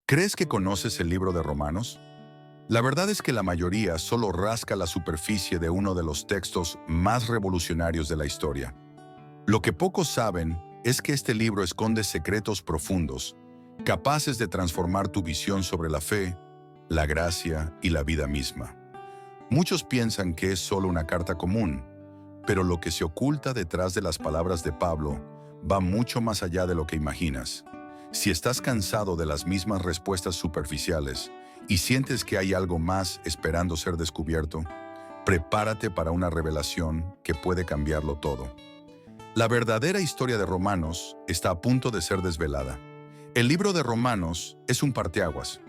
¿Crees que conoces el libro de Romanos? La verdad es que la mayoría solo rasca la superficie de uno de los textos más revolucionarios de la historia. Lo que pocos saben es que este libro esconde secretos profundos, capaces de transformar tu visión sobre la fe, la gracia y la vida misma. Muchos piensan que es solo una carta común, pero lo que se oculta detrás de las palabras de Pablo va mucho más allá de lo que imaginas. Si estás cansado de las mismas respuestas superficiales y sientes que hay algo más esperando ser descubierto, prepárate para una revelación que puede cambiarlo todo. La verdadera historia de Romanos está a punto de ser desvelada. El libro de Romanos es un parteaguas.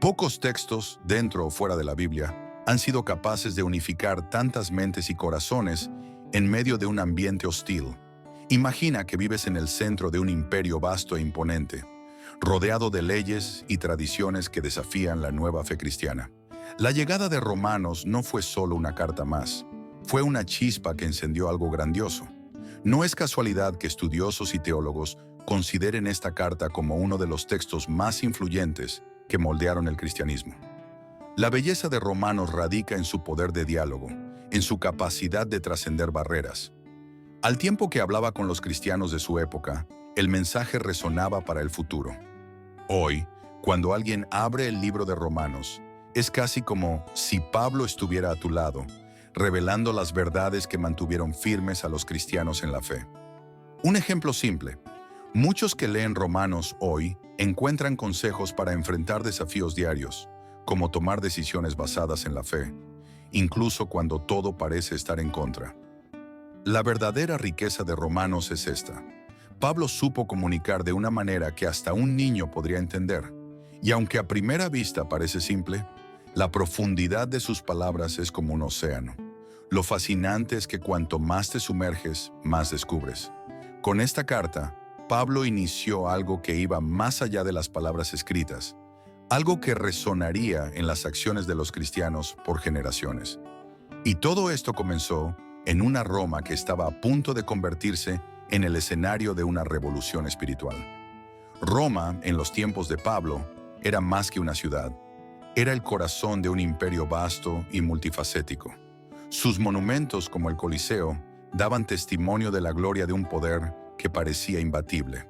Pocos textos, dentro o fuera de la Biblia, han sido capaces de unificar tantas mentes y corazones en medio de un ambiente hostil. Imagina que vives en el centro de un imperio vasto e imponente, rodeado de leyes y tradiciones que desafían la nueva fe cristiana. La llegada de Romanos no fue solo una carta más, fue una chispa que encendió algo grandioso. No es casualidad que estudiosos y teólogos consideren esta carta como uno de los textos más influyentes que moldearon el cristianismo. La belleza de Romanos radica en su poder de diálogo, en su capacidad de trascender barreras. Al tiempo que hablaba con los cristianos de su época, el mensaje resonaba para el futuro. Hoy, cuando alguien abre el libro de Romanos, es casi como si Pablo estuviera a tu lado, revelando las verdades que mantuvieron firmes a los cristianos en la fe. Un ejemplo simple. Muchos que leen Romanos hoy encuentran consejos para enfrentar desafíos diarios, como tomar decisiones basadas en la fe, incluso cuando todo parece estar en contra. La verdadera riqueza de Romanos es esta. Pablo supo comunicar de una manera que hasta un niño podría entender, y aunque a primera vista parece simple, la profundidad de sus palabras es como un océano. Lo fascinante es que cuanto más te sumerges, más descubres. Con esta carta, Pablo inició algo que iba más allá de las palabras escritas, algo que resonaría en las acciones de los cristianos por generaciones. Y todo esto comenzó en una Roma que estaba a punto de convertirse en el escenario de una revolución espiritual. Roma, en los tiempos de Pablo, era más que una ciudad. Era el corazón de un imperio vasto y multifacético. Sus monumentos, como el Coliseo, daban testimonio de la gloria de un poder que parecía imbatible.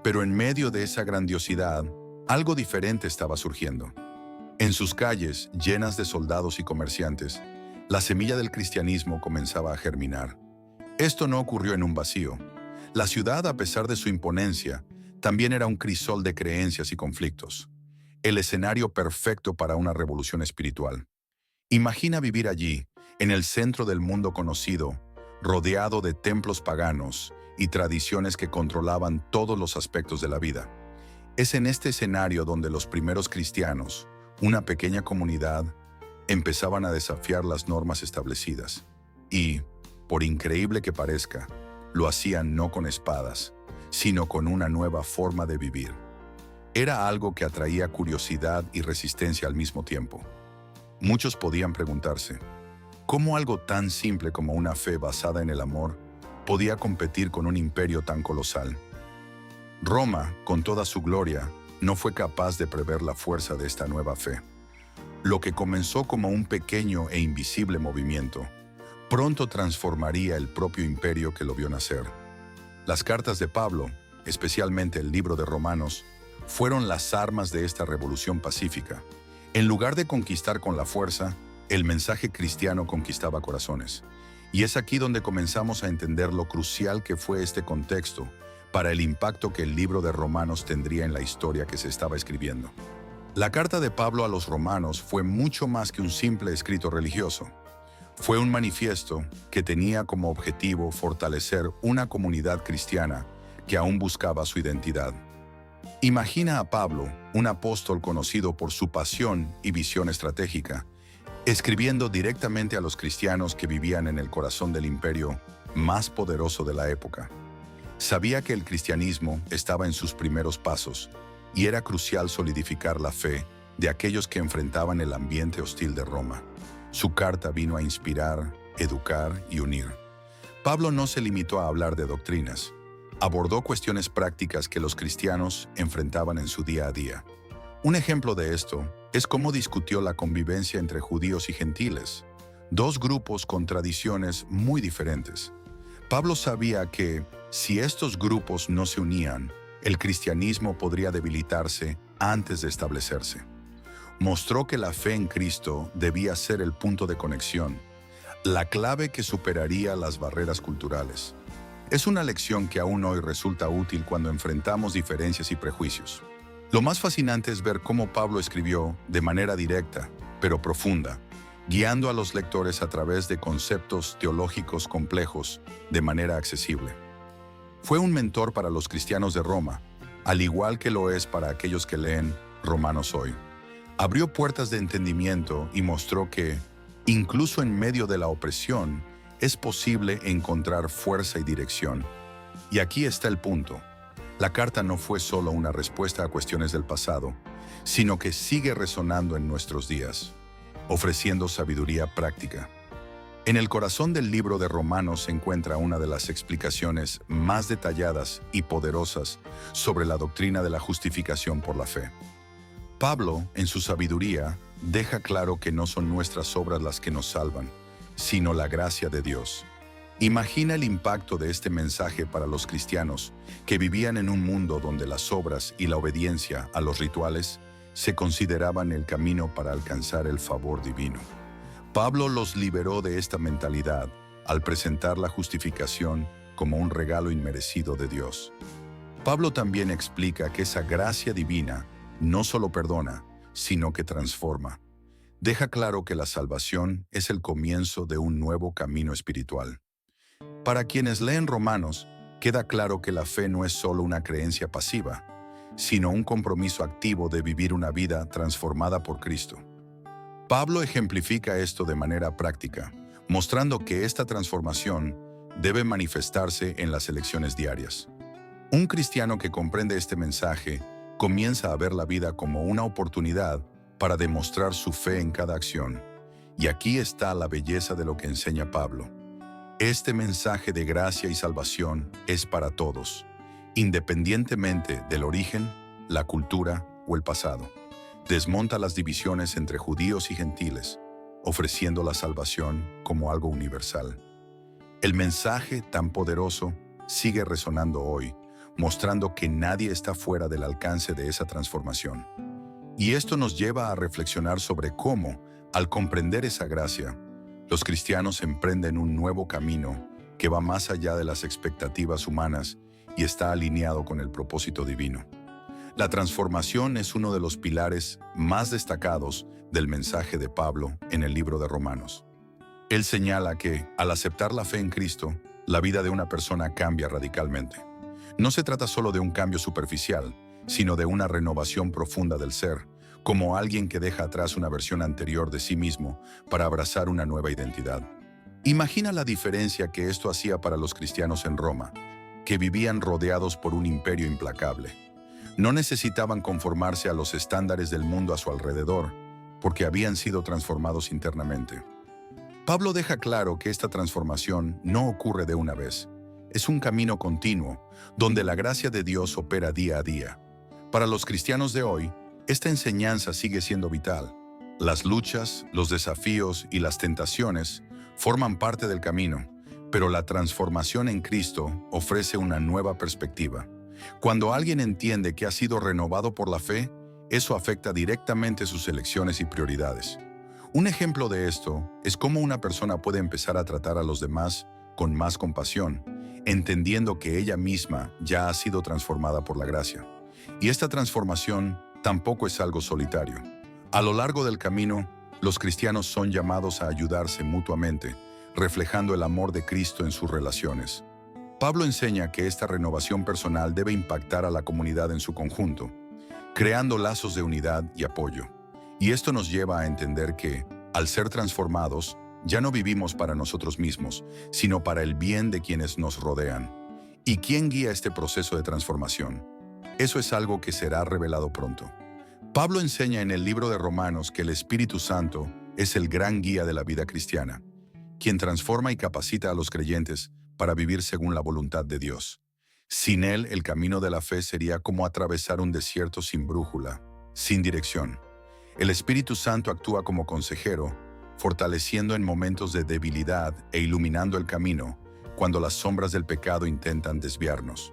Pero en medio de esa grandiosidad, algo diferente estaba surgiendo. En sus calles, llenas de soldados y comerciantes, la semilla del cristianismo comenzaba a germinar. Esto no ocurrió en un vacío. La ciudad, a pesar de su imponencia, también era un crisol de creencias y conflictos. El escenario perfecto para una revolución espiritual. Imagina vivir allí, en el centro del mundo conocido, rodeado de templos paganos y tradiciones que controlaban todos los aspectos de la vida. Es en este escenario donde los primeros cristianos, una pequeña comunidad, empezaban a desafiar las normas establecidas. Y, por increíble que parezca, lo hacían no con espadas, sino con una nueva forma de vivir. Era algo que atraía curiosidad y resistencia al mismo tiempo. Muchos podían preguntarse, ¿cómo algo tan simple como una fe basada en el amor podía competir con un imperio tan colosal? Roma, con toda su gloria, no fue capaz de prever la fuerza de esta nueva fe. Lo que comenzó como un pequeño e invisible movimiento, pronto transformaría el propio imperio que lo vio nacer. Las cartas de Pablo, especialmente el libro de Romanos, fueron las armas de esta revolución pacífica. En lugar de conquistar con la fuerza, el mensaje cristiano conquistaba corazones. Y es aquí donde comenzamos a entender lo crucial que fue este contexto para el impacto que el libro de Romanos tendría en la historia que se estaba escribiendo. La carta de Pablo a los romanos fue mucho más que un simple escrito religioso. Fue un manifiesto que tenía como objetivo fortalecer una comunidad cristiana que aún buscaba su identidad. Imagina a Pablo, un apóstol conocido por su pasión y visión estratégica, escribiendo directamente a los cristianos que vivían en el corazón del imperio más poderoso de la época. Sabía que el cristianismo estaba en sus primeros pasos y era crucial solidificar la fe de aquellos que enfrentaban el ambiente hostil de Roma. Su carta vino a inspirar, educar y unir. Pablo no se limitó a hablar de doctrinas. Abordó cuestiones prácticas que los cristianos enfrentaban en su día a día. Un ejemplo de esto es cómo discutió la convivencia entre judíos y gentiles, dos grupos con tradiciones muy diferentes. Pablo sabía que, si estos grupos no se unían, el cristianismo podría debilitarse antes de establecerse. Mostró que la fe en Cristo debía ser el punto de conexión, la clave que superaría las barreras culturales. Es una lección que aún hoy resulta útil cuando enfrentamos diferencias y prejuicios. Lo más fascinante es ver cómo Pablo escribió de manera directa, pero profunda, guiando a los lectores a través de conceptos teológicos complejos de manera accesible. Fue un mentor para los cristianos de Roma, al igual que lo es para aquellos que leen Romanos hoy. Abrió puertas de entendimiento y mostró que, incluso en medio de la opresión, es posible encontrar fuerza y dirección. Y aquí está el punto. La carta no fue solo una respuesta a cuestiones del pasado, sino que sigue resonando en nuestros días, ofreciendo sabiduría práctica. En el corazón del libro de Romanos se encuentra una de las explicaciones más detalladas y poderosas sobre la doctrina de la justificación por la fe. Pablo, en su sabiduría, deja claro que no son nuestras obras las que nos salvan, sino la gracia de Dios. Imagina el impacto de este mensaje para los cristianos que vivían en un mundo donde las obras y la obediencia a los rituales se consideraban el camino para alcanzar el favor divino. Pablo los liberó de esta mentalidad al presentar la justificación como un regalo inmerecido de Dios. Pablo también explica que esa gracia divina no solo perdona, sino que transforma. Deja claro que la salvación es el comienzo de un nuevo camino espiritual. Para quienes leen Romanos, queda claro que la fe no es solo una creencia pasiva, sino un compromiso activo de vivir una vida transformada por Cristo. Pablo ejemplifica esto de manera práctica, mostrando que esta transformación debe manifestarse en las elecciones diarias. Un cristiano que comprende este mensaje comienza a ver la vida como una oportunidad para demostrar su fe en cada acción. Y aquí está la belleza de lo que enseña Pablo. Este mensaje de gracia y salvación es para todos, independientemente del origen, la cultura o el pasado. Desmonta las divisiones entre judíos y gentiles, ofreciendo la salvación como algo universal. El mensaje tan poderoso sigue resonando hoy, mostrando que nadie está fuera del alcance de esa transformación. Y esto nos lleva a reflexionar sobre cómo, al comprender esa gracia, los cristianos emprenden un nuevo camino que va más allá de las expectativas humanas y está alineado con el propósito divino. La transformación es uno de los pilares más destacados del mensaje de Pablo en el libro de Romanos. Él señala que, al aceptar la fe en Cristo, la vida de una persona cambia radicalmente. No se trata solo de un cambio superficial, sino de una renovación profunda del ser, como alguien que deja atrás una versión anterior de sí mismo para abrazar una nueva identidad. Imagina la diferencia que esto hacía para los cristianos en Roma, que vivían rodeados por un imperio implacable. No necesitaban conformarse a los estándares del mundo a su alrededor, porque habían sido transformados internamente. Pablo deja claro que esta transformación no ocurre de una vez. Es un camino continuo, donde la gracia de Dios opera día a día. Para los cristianos de hoy, esta enseñanza sigue siendo vital. Las luchas, los desafíos y las tentaciones forman parte del camino, pero la transformación en Cristo ofrece una nueva perspectiva. Cuando alguien entiende que ha sido renovado por la fe, eso afecta directamente sus elecciones y prioridades. Un ejemplo de esto es cómo una persona puede empezar a tratar a los demás con más compasión, entendiendo que ella misma ya ha sido transformada por la gracia. Y esta transformación tampoco es algo solitario. A lo largo del camino, los cristianos son llamados a ayudarse mutuamente, reflejando el amor de Cristo en sus relaciones. Pablo enseña que esta renovación personal debe impactar a la comunidad en su conjunto, creando lazos de unidad y apoyo. Y esto nos lleva a entender que, al ser transformados, ya no vivimos para nosotros mismos, sino para el bien de quienes nos rodean. ¿Y quién guía este proceso de transformación? Eso es algo que será revelado pronto. Pablo enseña en el libro de Romanos que el Espíritu Santo es el gran guía de la vida cristiana, quien transforma y capacita a los creyentes para vivir según la voluntad de Dios. Sin él, el camino de la fe sería como atravesar un desierto sin brújula, sin dirección. El Espíritu Santo actúa como consejero, fortaleciendo en momentos de debilidad e iluminando el camino cuando las sombras del pecado intentan desviarnos.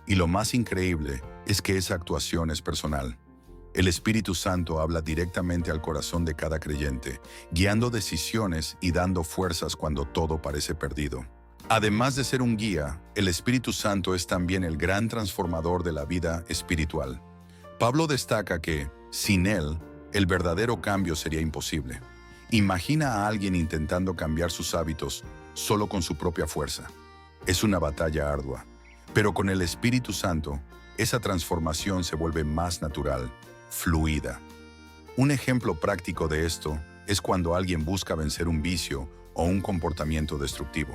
Y lo más increíble es que esa actuación es personal. El Espíritu Santo habla directamente al corazón de cada creyente, guiando decisiones y dando fuerzas cuando todo parece perdido. Además de ser un guía, el Espíritu Santo es también el gran transformador de la vida espiritual. Pablo destaca que, sin él, el verdadero cambio sería imposible. Imagina a alguien intentando cambiar sus hábitos solo con su propia fuerza. Es una batalla ardua, pero con el Espíritu Santo, esa transformación se vuelve más natural, fluida. Un ejemplo práctico de esto es cuando alguien busca vencer un vicio o un comportamiento destructivo.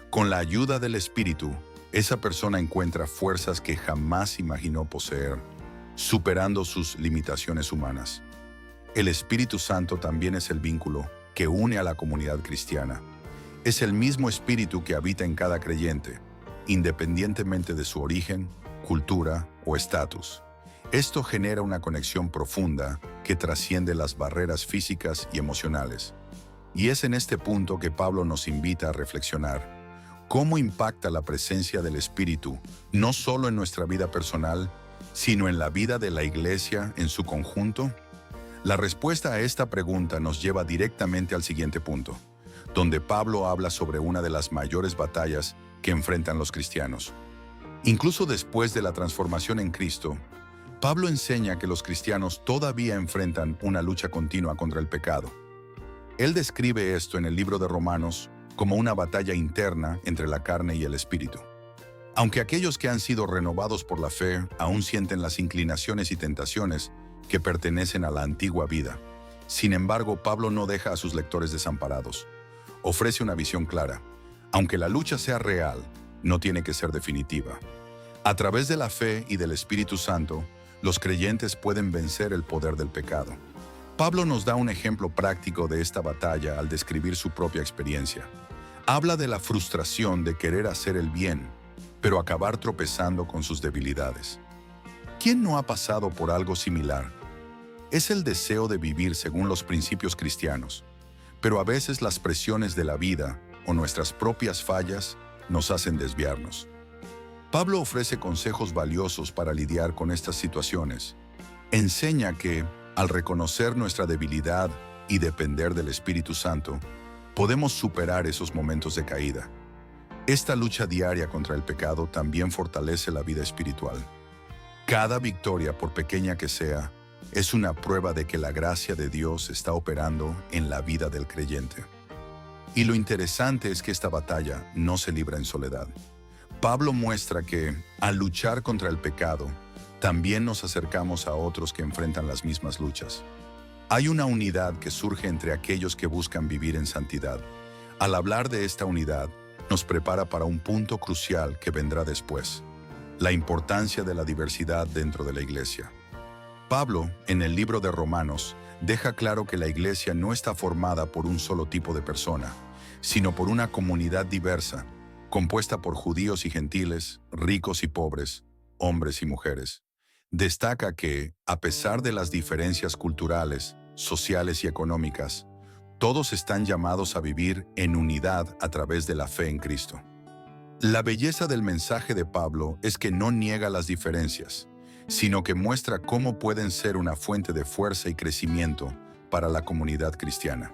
Con la ayuda del Espíritu, esa persona encuentra fuerzas que jamás imaginó poseer, superando sus limitaciones humanas. El Espíritu Santo también es el vínculo que une a la comunidad cristiana. Es el mismo Espíritu que habita en cada creyente, independientemente de su origen, cultura o estatus. Esto genera una conexión profunda que trasciende las barreras físicas y emocionales. Y es en este punto que Pablo nos invita a reflexionar. ¿Cómo impacta la presencia del Espíritu, no solo en nuestra vida personal, sino en la vida de la Iglesia en su conjunto? La respuesta a esta pregunta nos lleva directamente al siguiente punto, donde Pablo habla sobre una de las mayores batallas que enfrentan los cristianos. Incluso después de la transformación en Cristo, Pablo enseña que los cristianos todavía enfrentan una lucha continua contra el pecado. Él describe esto en el libro de Romanos como una batalla interna entre la carne y el espíritu. Aunque aquellos que han sido renovados por la fe aún sienten las inclinaciones y tentaciones que pertenecen a la antigua vida, sin embargo, Pablo no deja a sus lectores desamparados. Ofrece una visión clara. Aunque la lucha sea real, no tiene que ser definitiva. A través de la fe y del Espíritu Santo, los creyentes pueden vencer el poder del pecado. Pablo nos da un ejemplo práctico de esta batalla al describir su propia experiencia. Habla de la frustración de querer hacer el bien, pero acabar tropezando con sus debilidades. ¿Quién no ha pasado por algo similar? Es el deseo de vivir según los principios cristianos, pero a veces las presiones de la vida o nuestras propias fallas nos hacen desviarnos. Pablo ofrece consejos valiosos para lidiar con estas situaciones. Enseña que, al reconocer nuestra debilidad y depender del Espíritu Santo, podemos superar esos momentos de caída. Esta lucha diaria contra el pecado también fortalece la vida espiritual. Cada victoria, por pequeña que sea, es una prueba de que la gracia de Dios está operando en la vida del creyente. Y lo interesante es que esta batalla no se libra en soledad. Pablo muestra que, al luchar contra el pecado, también nos acercamos a otros que enfrentan las mismas luchas. Hay una unidad que surge entre aquellos que buscan vivir en santidad. Al hablar de esta unidad, nos prepara para un punto crucial que vendrá después: la importancia de la diversidad dentro de la iglesia. Pablo, en el libro de Romanos, deja claro que la iglesia no está formada por un solo tipo de persona, sino por una comunidad diversa, compuesta por judíos y gentiles, ricos y pobres, hombres y mujeres. Destaca que, a pesar de las diferencias culturales, sociales y económicas, todos están llamados a vivir en unidad a través de la fe en Cristo. La belleza del mensaje de Pablo es que no niega las diferencias, sino que muestra cómo pueden ser una fuente de fuerza y crecimiento para la comunidad cristiana.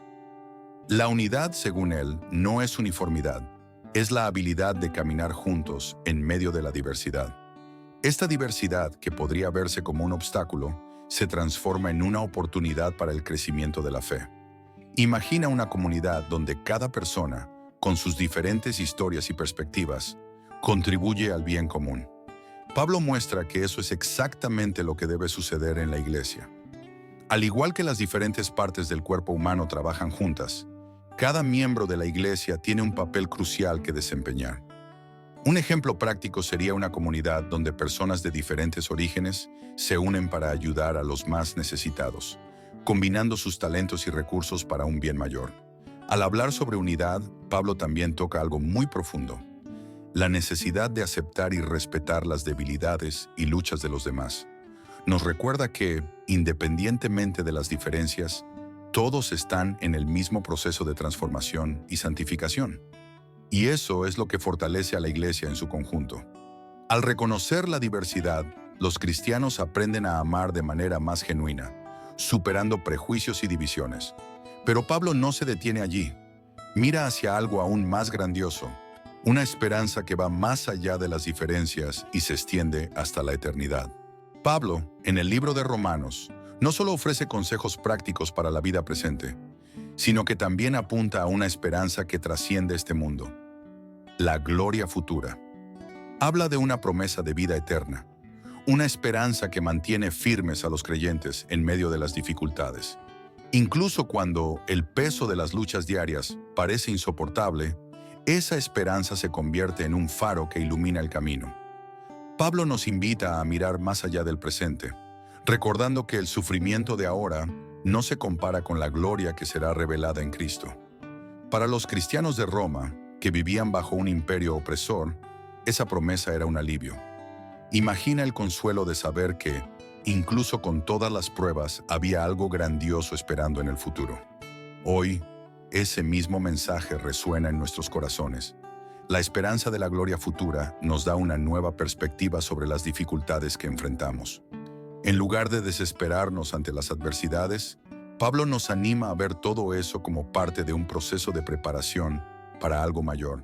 La unidad, según él, no es uniformidad, es la habilidad de caminar juntos en medio de la diversidad. Esta diversidad, que podría verse como un obstáculo, se transforma en una oportunidad para el crecimiento de la fe. Imagina una comunidad donde cada persona, con sus diferentes historias y perspectivas, contribuye al bien común. Pablo muestra que eso es exactamente lo que debe suceder en la iglesia. Al igual que las diferentes partes del cuerpo humano trabajan juntas, cada miembro de la iglesia tiene un papel crucial que desempeñar. Un ejemplo práctico sería una comunidad donde personas de diferentes orígenes se unen para ayudar a los más necesitados, combinando sus talentos y recursos para un bien mayor. Al hablar sobre unidad, Pablo también toca algo muy profundo: la necesidad de aceptar y respetar las debilidades y luchas de los demás. nos recuerda que, independientemente de las diferencias, todos están en el mismo proceso de transformación y santificación. Y eso es lo que fortalece a la Iglesia en su conjunto. Al reconocer la diversidad, los cristianos aprenden a amar de manera más genuina, superando prejuicios y divisiones. Pero Pablo no se detiene allí. Mira hacia algo aún más grandioso, una esperanza que va más allá de las diferencias y se extiende hasta la eternidad. Pablo, en el libro de Romanos, no solo ofrece consejos prácticos para la vida presente, sino que también apunta a una esperanza que trasciende este mundo, la gloria futura. Habla de una promesa de vida eterna, una esperanza que mantiene firmes a los creyentes en medio de las dificultades. Incluso cuando el peso de las luchas diarias parece insoportable, esa esperanza se convierte en un faro que ilumina el camino. Pablo nos invita a mirar más allá del presente, recordando que el sufrimiento de ahora no se compara con la gloria que será revelada en Cristo. Para los cristianos de Roma, que vivían bajo un imperio opresor, esa promesa era un alivio. Imagina el consuelo de saber que, incluso con todas las pruebas, había algo grandioso esperando en el futuro. Hoy, ese mismo mensaje resuena en nuestros corazones. La esperanza de la gloria futura nos da una nueva perspectiva sobre las dificultades que enfrentamos. En lugar de desesperarnos ante las adversidades, Pablo nos anima a ver todo eso como parte de un proceso de preparación para algo mayor.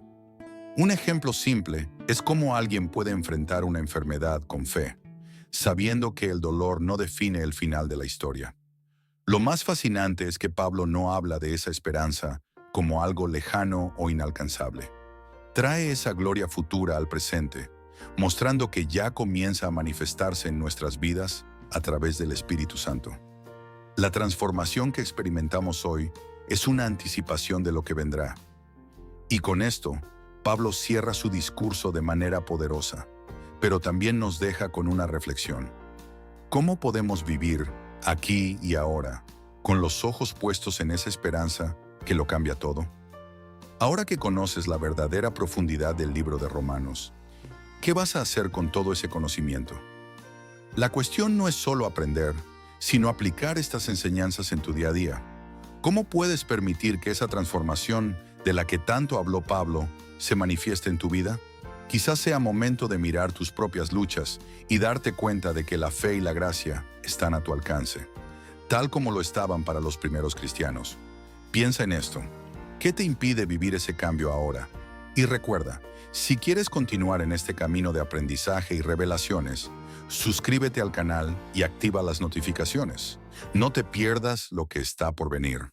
Un ejemplo simple es cómo alguien puede enfrentar una enfermedad con fe, sabiendo que el dolor no define el final de la historia. Lo más fascinante es que Pablo no habla de esa esperanza como algo lejano o inalcanzable. Trae esa gloria futura al presente, mostrando que ya comienza a manifestarse en nuestras vidas a través del Espíritu Santo. La transformación que experimentamos hoy es una anticipación de lo que vendrá. Y con esto, Pablo cierra su discurso de manera poderosa, pero también nos deja con una reflexión. ¿Cómo podemos vivir aquí y ahora, con los ojos puestos en esa esperanza que lo cambia todo? Ahora que conoces la verdadera profundidad del libro de Romanos, ¿qué vas a hacer con todo ese conocimiento? La cuestión no es solo aprender, sino aplicar estas enseñanzas en tu día a día. ¿Cómo puedes permitir que esa transformación de la que tanto habló Pablo se manifieste en tu vida? Quizás sea momento de mirar tus propias luchas y darte cuenta de que la fe y la gracia están a tu alcance, tal como lo estaban para los primeros cristianos. Piensa en esto. ¿Qué te impide vivir ese cambio ahora? Y recuerda, si quieres continuar en este camino de aprendizaje y revelaciones, suscríbete al canal y activa las notificaciones. No te pierdas lo que está por venir.